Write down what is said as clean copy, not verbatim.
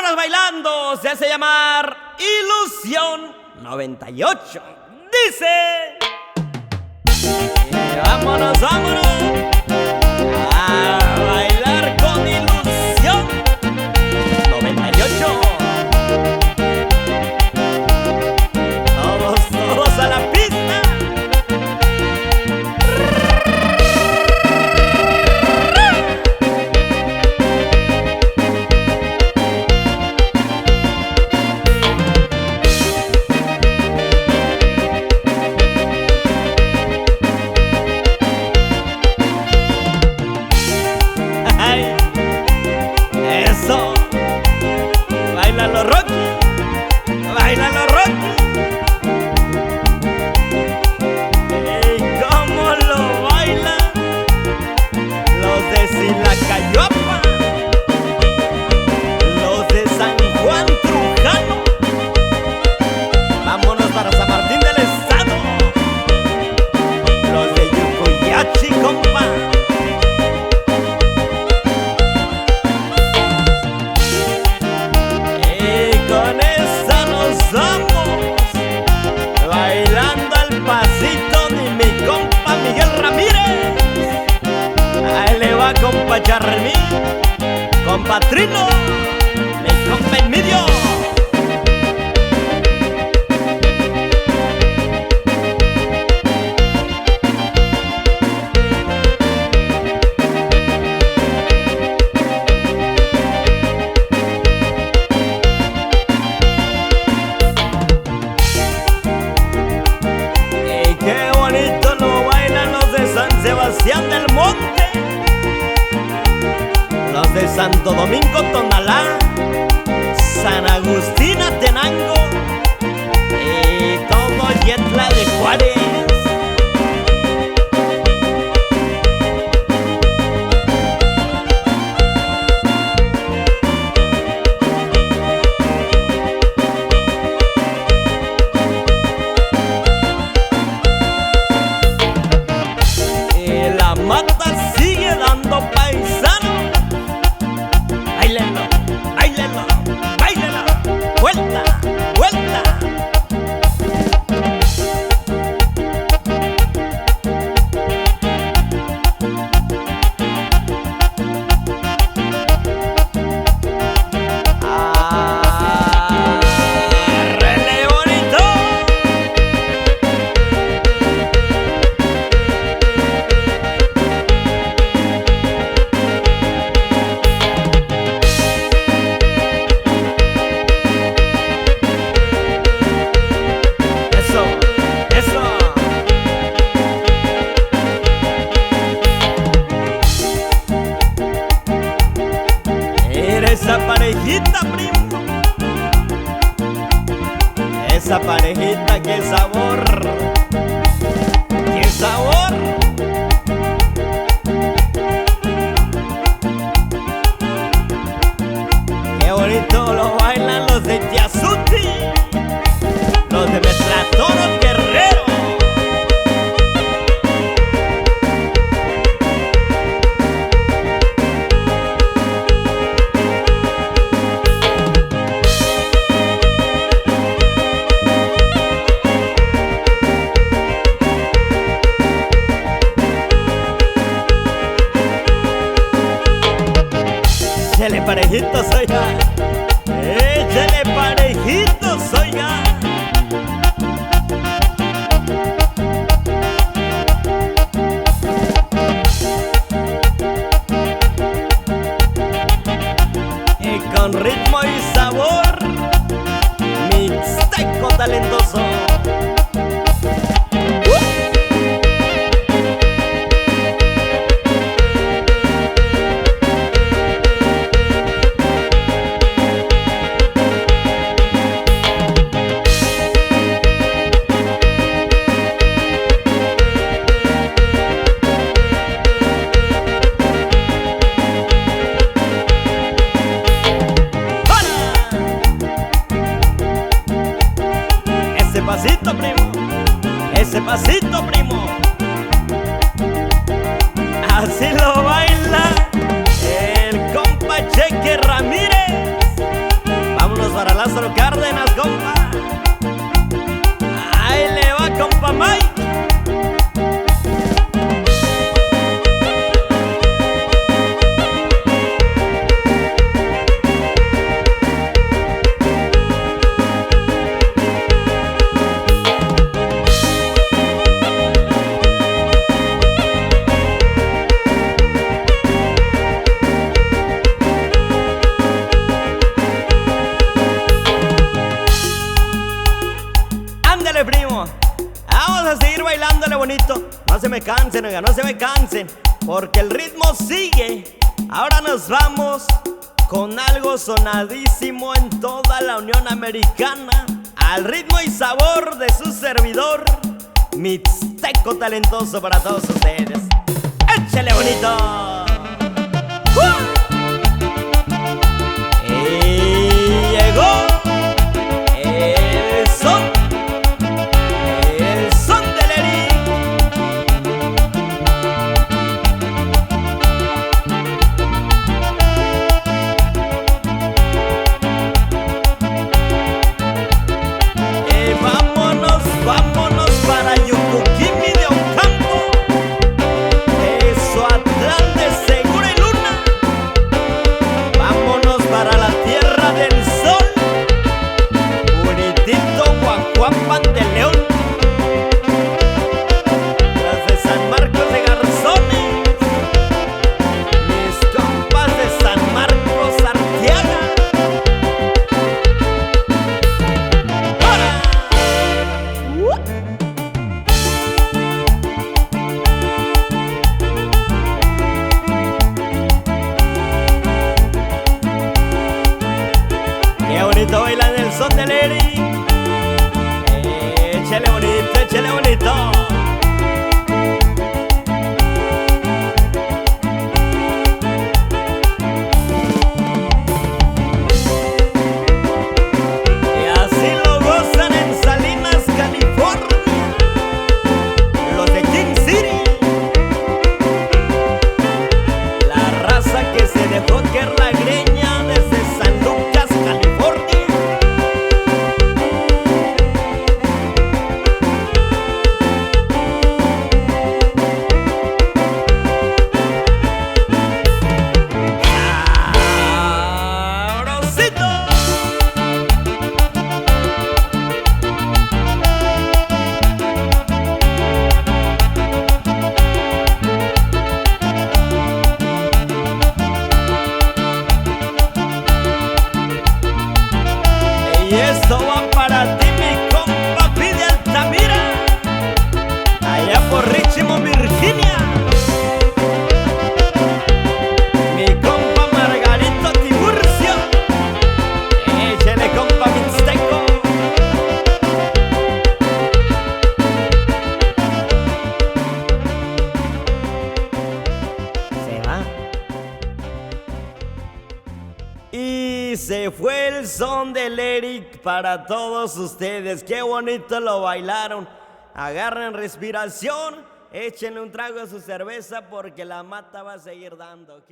Vámonos bailando, se hace llamar Ilusión 98. Dice: vámonos, vámonos a bailar con Ilusión 98. Todos a la pista. Eso, bailalo Rocky, bailalo Rocky. ¡Ey, cómo lo bailan los de Silacayuapa, los de San Juan Trujano! Vámonos para San Martín del Estado, los de Yucuyachi, compa. Con esa nos vamos bailando al pasito de mi compa Miguel Ramírez. Ahí le va compa Charmín, compa Trino, mi compa Envidio. Sebastián del Monte, los de Santo Domingo, Tonalá, San Agustín, Atenango y todo Yetla de Juárez. La mata sigue dando paisano. Báilenlo, báilenlo, báilenlo. Vuelta, vuelta. ¡Arrele bonito! Esa parejita, primo, esa parejita, qué sabor, qué sabor. Qué bonito lo bailan los de Tiazuti, los de Metlatonos Guerrero. Échale parejitos, oiga. Échale parejitos, oiga. Y con ritmo y sabor, mixteco talentoso. pasito, primo, ese pasito, primo. Así lo baila el compa Cheque Ramírez. bonito, no se me cansen, oiga, no se me cansen, porque el ritmo sigue. Ahora nos vamos con algo sonadísimo en toda la Unión Americana, al ritmo y sabor de su servidor, Mixteco talentoso para todos ustedes. ¡Échale bonito! Y llegó el son del Eric. Vámonos, vámonos para Yucuquimi de Ocampo, Atlán de Segura y Luna. Vámonos para la tierra del sol, Puritito, Guajuapan de León, las de San Marcos de Garzones, mis compas de San Marcos Arteaga. Qué bonito bailan el son del Eric. Échale bonito, échale bonito. Y así lo gozan en Salinas, California, los de King City. La raza que se dejó caer la greña desde San Lucas, California. ¡Sabrosito! Y esto va para ti, mi compa Pide Altamira, allá por Richmond, Virginia. Mi compa Margarito Tiburcio, échale compa Mixteco. Se va. Y se fue el son del Eric para todos ustedes. Qué bonito lo bailaron. Agarren respiración, échenle un trago a su cerveza porque la mata va a seguir dando, ¿ok?